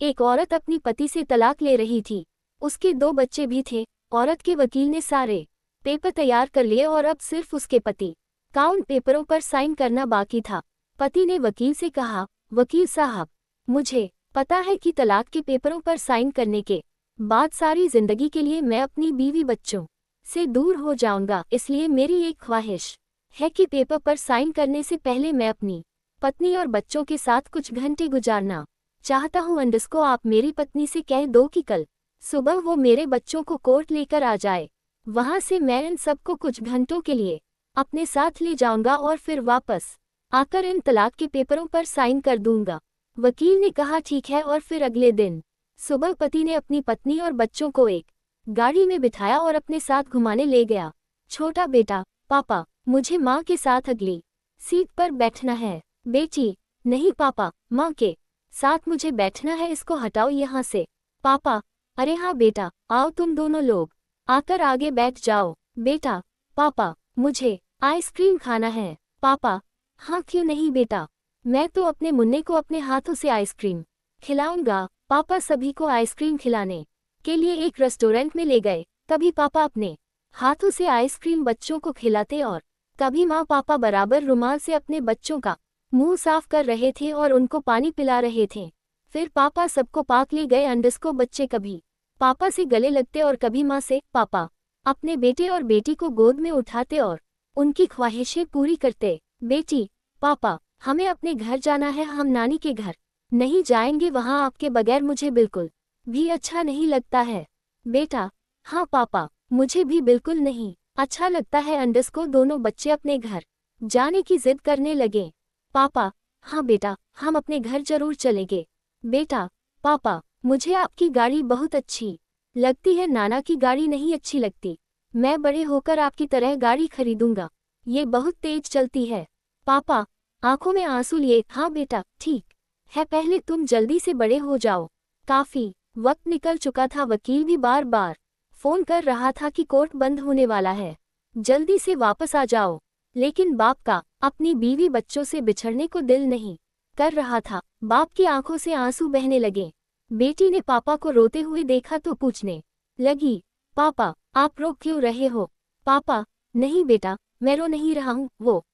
एक औरत अपनी पति से तलाक ले रही थी। उसके 2 बच्चे भी थे। औरत के वकील ने सारे पेपर तैयार कर लिए और अब सिर्फ उसके पति का उन पेपरों पर साइन करना बाकी था। पति ने वकील से कहा, वकील साहब, मुझे पता है कि तलाक के पेपरों पर साइन करने के बाद सारी जिंदगी के लिए मैं अपनी बीवी बच्चों से दूर हो जाऊंगा, इसलिए मेरी एक ख्वाहिश है कि पेपर पर साइन करने से पहले मैं अपनी पत्नी और बच्चों के साथ कुछ घंटे गुजारना चाहता हूँ। अंडस्को आप मेरी पत्नी से कह दो कि कल सुबह वो मेरे बच्चों को कोर्ट लेकर आ जाए। वहां से मैं इन सबको कुछ घंटों के लिए अपने साथ ले जाऊंगा और फिर वापस आकर इन तलाक के पेपरों पर साइन कर दूंगा। वकील ने कहा ठीक है, और फिर अगले दिन सुबह पति ने अपनी पत्नी और बच्चों को एक गाड़ी में बिठाया और अपने साथ घुमाने ले गया। छोटा बेटा, पापा, मुझे माँ के साथ अगली सीट पर बैठना है। बेटी, नहीं पापा, माँ के साथ मुझे बैठना है, इसको हटाओ यहाँ से। पापा, अरे हाँ बेटा, आओ तुम दोनों लोग आकर आगे बैठ जाओ। बेटा, पापा, मुझे आइसक्रीम खाना है। पापा, हाँ क्यों नहीं बेटा, मैं तो अपने मुन्ने को अपने हाथों से आइसक्रीम खिलाऊंगा। पापा सभी को आइसक्रीम खिलाने के लिए एक रेस्टोरेंट में ले गए। कभी पापा अपने हाथों से आइसक्रीम बच्चों को खिलाते और कभी माँ पापा बराबर रुमाल से अपने बच्चों का मुंह साफ कर रहे थे और उनको पानी पिला रहे थे। फिर पापा सबको पार्क ले गए। अंडस्को बच्चे कभी पापा से गले लगते और कभी माँ से। पापा अपने बेटे और बेटी को गोद में उठाते और उनकी ख्वाहिशें पूरी करते। बेटी, पापा, हमें अपने घर जाना है, हम नानी के घर नहीं जाएंगे, वहाँ आपके बगैर मुझे बिल्कुल भी अच्छा नहीं लगता है। बेटा, हाँ पापा, मुझे भी बिल्कुल नहीं अच्छा लगता है। अंडस्को दोनों बच्चे अपने घर जाने की जिद करने लगे। पापा, हाँ बेटा, हम अपने घर जरूर चलेंगे। बेटा, पापा, मुझे आपकी गाड़ी बहुत अच्छी लगती है, नाना की गाड़ी नहीं अच्छी लगती। मैं बड़े होकर आपकी तरह गाड़ी खरीदूंगा, ये बहुत तेज चलती है। पापा आंखों में आंसू लिए, हाँ बेटा ठीक है, पहले तुम जल्दी से बड़े हो जाओ। काफी वक्त निकल चुका था। वकील भी बार बार फोन कर रहा था कि कोर्ट बंद होने वाला है, जल्दी से वापस आ जाओ। लेकिन बाप का अपनी बीवी बच्चों से बिछड़ने को दिल नहीं कर रहा था। बाप की आंखों से आंसू बहने लगे। बेटी ने पापा को रोते हुए देखा तो पूछने लगी, पापा आप रो क्यों रहे हो? पापा, नहीं बेटा, मैं रो नहीं रहा हूँ, वो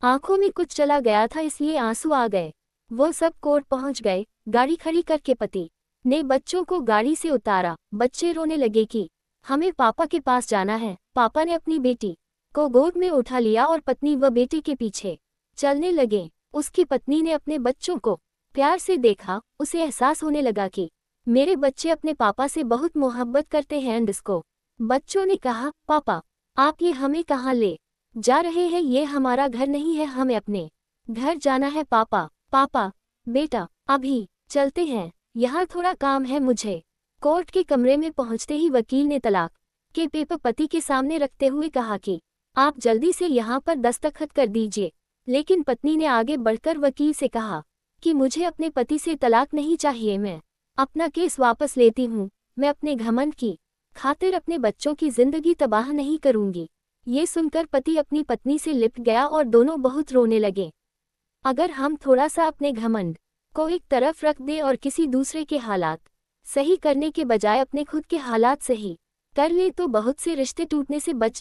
आंखों में कुछ चला गया था इसलिए आंसू आ गए। वो सब कोर्ट पहुंच गए। गाड़ी खड़ी करके पति ने बच्चों को गाड़ी से उतारा। बच्चे रोने लगे कि हमें पापा के पास जाना है। पापा ने अपनी बेटी को गोद में उठा लिया और पत्नी व बेटे के पीछे चलने लगे। उसकी पत्नी ने अपने बच्चों को प्यार से देखा। उसे एहसास होने लगा कि मेरे बच्चे अपने पापा से बहुत मोहब्बत करते हैं। अंडस्को बच्चों ने कहा, पापा आप ये हमें कहाँ ले जा रहे हैं? ये हमारा घर नहीं है, हमें अपने घर जाना है। पापा, पापा, बेटा अभी चलते हैं, यहाँ थोड़ा काम है मुझे। कोर्ट के कमरे में पहुँचते ही वकील ने तलाक के पेपर पति के सामने रखते हुए कहा कि आप जल्दी से यहाँ पर दस्तखत कर दीजिए। लेकिन पत्नी ने आगे बढ़कर वकील से कहा कि मुझे अपने पति से तलाक नहीं चाहिए, मैं अपना केस वापस लेती हूँ। मैं अपने घमंड की खातिर अपने बच्चों की जिंदगी तबाह नहीं करूँगी। ये सुनकर पति अपनी पत्नी से लिपट गया और दोनों बहुत रोने लगे। अगर हम थोड़ा सा अपने घमंड को एक तरफ रख दें और किसी दूसरे के हालात सही करने के बजाय अपने खुद के हालात सही कर लें तो बहुत से रिश्ते टूटने से बच